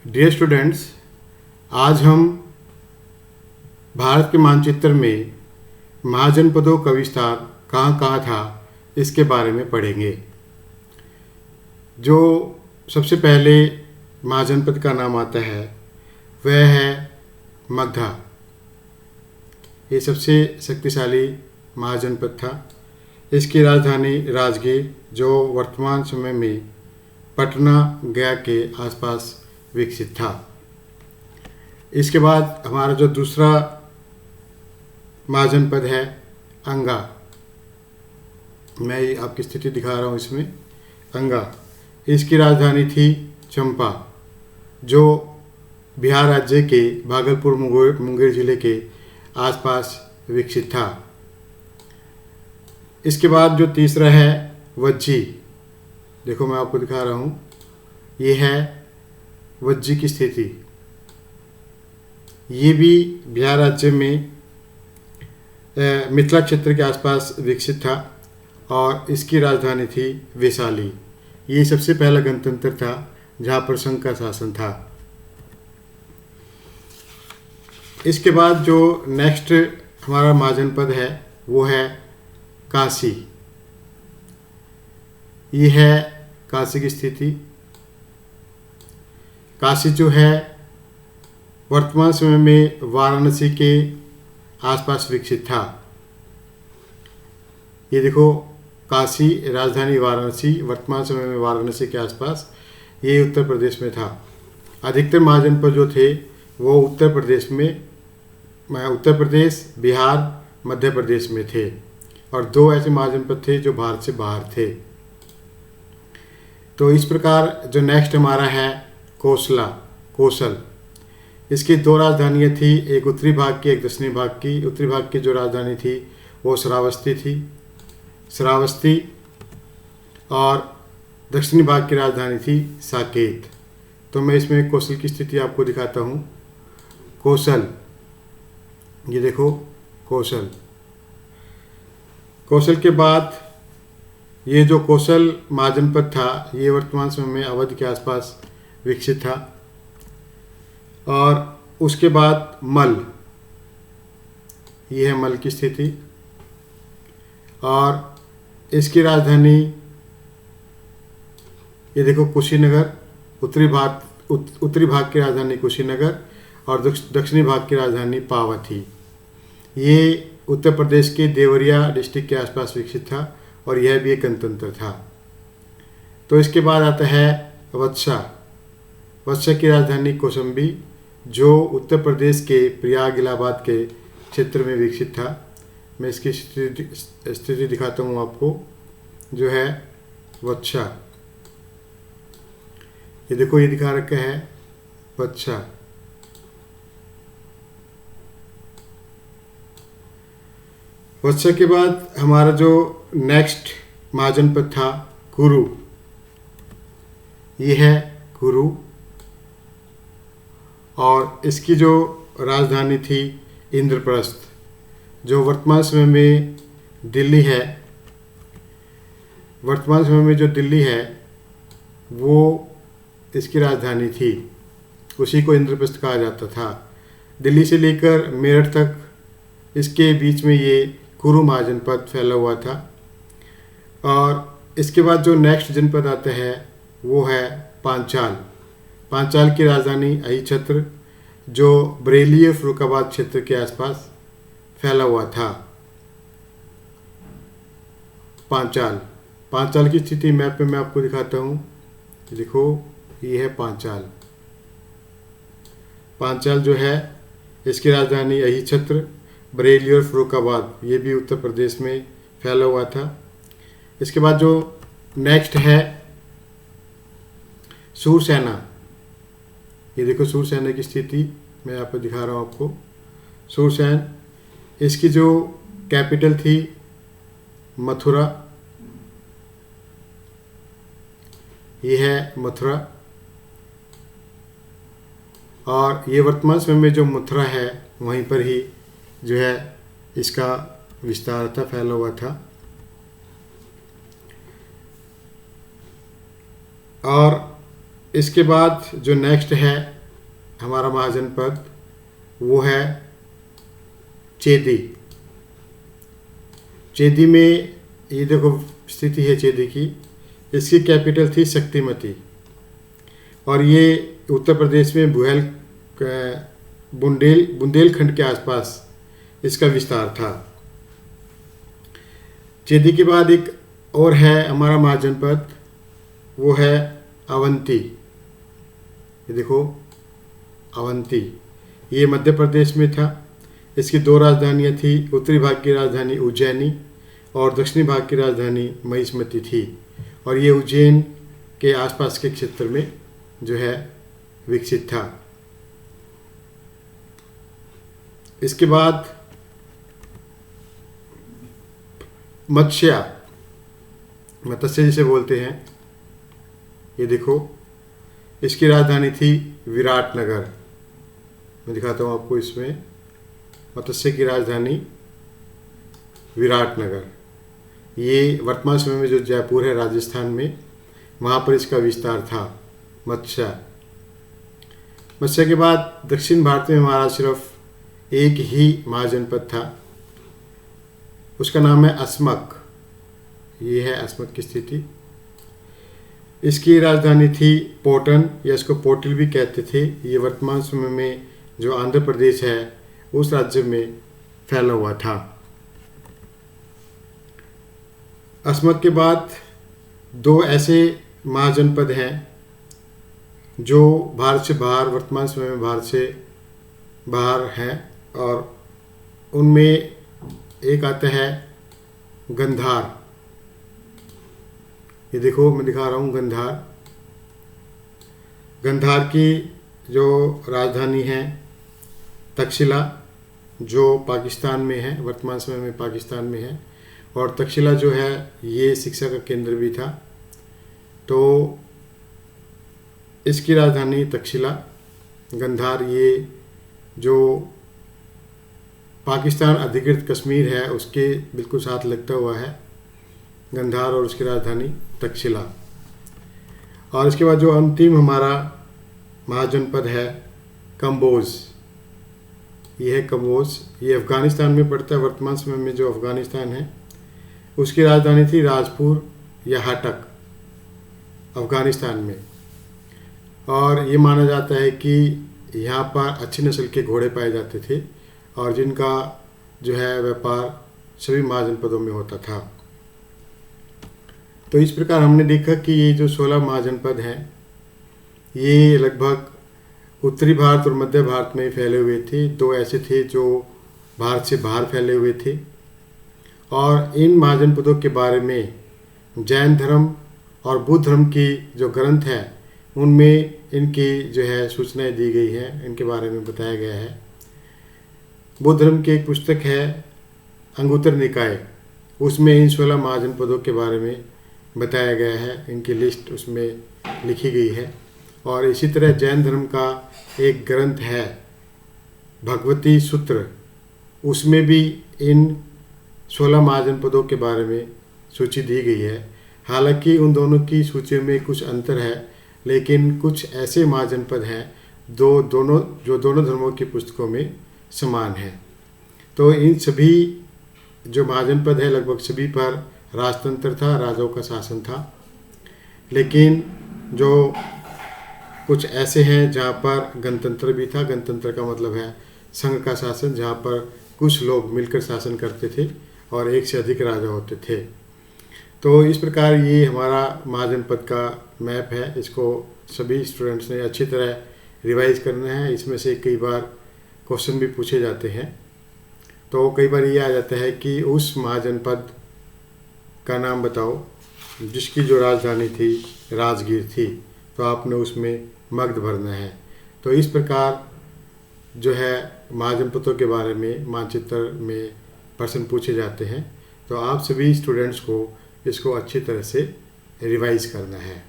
Dear students, आज हम भारत के मानचित्र में महाजनपदों का विस्तार कहाँ कहाँ था इसके बारे में पढ़ेंगे। जो सबसे पहले महाजनपद का नाम आता है वह है मगधा। ये सबसे शक्तिशाली महाजनपद था। इसकी राजधानी राजगीर, जो वर्तमान समय में पटना गया के आसपास विकसित था। इसके बाद हमारा जो दूसरा महाजनपद है अंगा। मैं आपकी स्थिति दिखा रहा हूँ इसमें। अंगा, इसकी राजधानी थी चंपा, जो बिहार राज्य के भागलपुर मुंगेर जिले के आसपास विकसित था। इसके बाद जो तीसरा है वज्जी। देखो मैं आपको दिखा रहा हूँ, ये है वज्जी की स्थिति। ये भी बिहार राज्य में मिथिला क्षेत्र के आसपास विकसित था और इसकी राजधानी थी वैशाली। ये सबसे पहला गणतंत्र था जहाँ पर संघ का शासन था। इसके बाद जो नेक्स्ट हमारा महाजनपद है वो है काशी। ये है काशी की स्थिति। काशी जो है वर्तमान समय में वाराणसी के आसपास विकसित था। ये देखो, काशी राजधानी वाराणसी, वर्तमान समय में वाराणसी के आसपास, ये उत्तर प्रदेश में था। अधिकतर महाजनपद जो थे वो उत्तर प्रदेश, बिहार, मध्य प्रदेश में थे और दो ऐसे महाजनपद थे जो भारत से बाहर थे। तो इस प्रकार जो नेक्स्ट हमारा है कौशल। इसकी दो राजधानियाँ थी, एक उत्तरी भाग की, एक दक्षिणी भाग की। उत्तरी भाग की जो राजधानी थी वो श्रावस्ती थी, और दक्षिणी भाग की राजधानी थी साकेत। तो मैं इसमें कौशल की स्थिति आपको दिखाता हूँ। कौशल, ये देखो कौशल के बाद ये जो कौशल महाजनपद था ये वर्तमान समय में अवध के आसपास विकसित था। और उसके बाद मल, ये है मल की स्थिति, और इसकी राजधानी ये देखो कुशीनगर। उत्तरी भाग की राजधानी कुशीनगर और दक्षिणी भाग की राजधानी पावथी। ये उत्तर प्रदेश के देवरिया डिस्ट्रिक्ट के आसपास विकसित था और यह भी एक गणतंत्र था। तो इसके बाद आता है वत्सा की राजधानी कौशाम्बी, जो उत्तर प्रदेश के प्रयाग इलाहाबाद के क्षेत्र में विकसित था। मैं इसकी स्थिति दिखाता हूँ आपको, जो है वत्सा। ये देखो, ये दिखा रखा है वत्सा। वत्सा के बाद हमारा जो नेक्स्ट महाजनपद था कुरु। ये है कुरु और इसकी जो राजधानी थी इंद्रप्रस्थ, जो वर्तमान समय में दिल्ली है। वर्तमान समय में जो दिल्ली है वो इसकी राजधानी थी, उसी को इंद्रप्रस्थ कहा जाता था। दिल्ली से लेकर मेरठ तक इसके बीच में ये कुरु महाजनपद फैला हुआ था। और इसके बाद जो नेक्स्ट जनपद आता है वो है पांचाल की राजधानी अहिछत्र, जो बरेली और फर्रुखाबाद क्षेत्र के आसपास फैला हुआ था। पांचाल की स्थिति मैप पे मैं आपको दिखाता हूँ। देखो, ये है पांचाल जो है इसकी राजधानी अहिछत्र, बरेली और फर्रुखाबाद, ये भी उत्तर प्रदेश में फैला हुआ था। इसके बाद जो नेक्स्ट है सूरसेना। ये देखो सूरसेना की स्थिति मैं आपको दिखा रहा हूँ आपको। सूरसेन, इसकी जो कैपिटल थी मथुरा, ये है मथुरा, और ये वर्तमान समय में जो मथुरा है वहीं पर ही जो है इसका विस्तार था, फैला हुआ था। और इसके बाद जो नेक्स्ट है हमारा महाजनपद वो है चेदी। चेदी में ये देखो स्थिति है चेदी की, इसकी कैपिटल थी शक्तिमती और ये उत्तर प्रदेश में बुंदेलखंड के आसपास इसका विस्तार था। चेदी के बाद एक और है हमारा महाजनपद, वो है अवंती। ये देखो अवंती, ये मध्य प्रदेश में था। इसकी दो राजधानियाँ थी, उत्तरी भाग की राजधानी उज्जैनी और दक्षिणी भाग की राजधानी महिष्मती थी और ये उज्जैन के आसपास के क्षेत्र में जो है विकसित था। इसके बाद मत्स्य जिसे बोलते हैं, ये देखो इसकी राजधानी थी विराटनगर। मैं दिखाता हूँ आपको, इसमें मत्स्य की राजधानी विराटनगर। ये वर्तमान समय में जो जयपुर है राजस्थान में, वहाँ पर इसका विस्तार था मत्स्य के बाद दक्षिण भारत में हमारा सिर्फ एक ही महाजनपद था, उसका नाम है अस्मक। ये है अस्मक की स्थिति। इसकी राजधानी थी पोटन या इसको पोटिल भी कहते थे। ये वर्तमान समय में जो आंध्र प्रदेश है उस राज्य में फैला हुआ था। अस्मक के बाद दो ऐसे महाजनपद हैं जो भारत से बाहर, वर्तमान समय में भारत से बाहर हैं और उनमें एक आता है गंधार। ये देखो मैं दिखा रहा हूँ गंधार। गंधार की जो राजधानी है तक्षशिला, जो पाकिस्तान में है, वर्तमान समय में पाकिस्तान में है। और तक्षशिला जो है ये शिक्षा का केंद्र भी था, तो इसकी राजधानी तक्षशिला। गंधार ये जो पाकिस्तान अधिकृत कश्मीर है उसके बिल्कुल साथ लगता हुआ है गंधार और उसकी राजधानी तक्षशिला। और इसके बाद जो अंतिम हमारा महाजनपद है कम्बोज। ये है कम्बोज, ये अफ़गानिस्तान में पड़ता है। वर्तमान समय में जो अफ़गानिस्तान है उसकी राजधानी थी राजपुर या हाटक, अफ़गानिस्तान में। और ये माना जाता है कि यहाँ पर अच्छी नस्ल के घोड़े पाए जाते थे और जिनका जो है व्यापार सभी महाजनपदों में होता था। तो इस प्रकार हमने देखा कि ये जो 16 महाजनपद हैं ये लगभग उत्तरी भारत और मध्य भारत में फैले हुए थे। दो ऐसे थे जो भारत से बाहर फैले हुए थे और इन महाजनपदों के बारे में जैन धर्म और बुद्ध धर्म की जो ग्रंथ है उनमें इनकी जो है सूचनाएं दी गई हैं, इनके बारे में बताया गया है। बुद्ध धर्म की एक पुस्तक है अंगुत्तर निकाय, उसमें इन 16 महाजनपदों के बारे में बताया गया है, इनकी लिस्ट उसमें लिखी गई है। और इसी तरह जैन धर्म का एक ग्रंथ है भगवती सूत्र, उसमें भी इन 16 महाजनपदों के बारे में सूची दी गई है। हालांकि उन दोनों की सूची में कुछ अंतर है, लेकिन कुछ ऐसे महाजनपद हैं जो दोनों धर्मों की पुस्तकों में समान हैं। तो इन सभी जो महाजनपद है लगभग सभी पर राजतंत्र था, राजाओं का शासन था। लेकिन जो कुछ ऐसे हैं जहाँ पर गणतंत्र भी था। गणतंत्र का मतलब है संघ का शासन, जहाँ पर कुछ लोग मिलकर शासन करते थे और एक से अधिक राजा होते थे। तो इस प्रकार ये हमारा महाजनपद का मैप है। इसको सभी स्टूडेंट्स ने अच्छी तरह रिवाइज करना है। इसमें से कई बार क्वेश्चन भी पूछे जाते हैं। तो कई बार ये आ जाता है कि उस महाजनपद का नाम बताओ जिसकी जो राजधानी थी राजगीर थी, तो आपने उसमें मगध भरना है। तो इस प्रकार जो है महाजनपदों के बारे में मानचित्र में प्रश्न पूछे जाते हैं। तो आप सभी स्टूडेंट्स को इसको अच्छी तरह से रिवाइज करना है।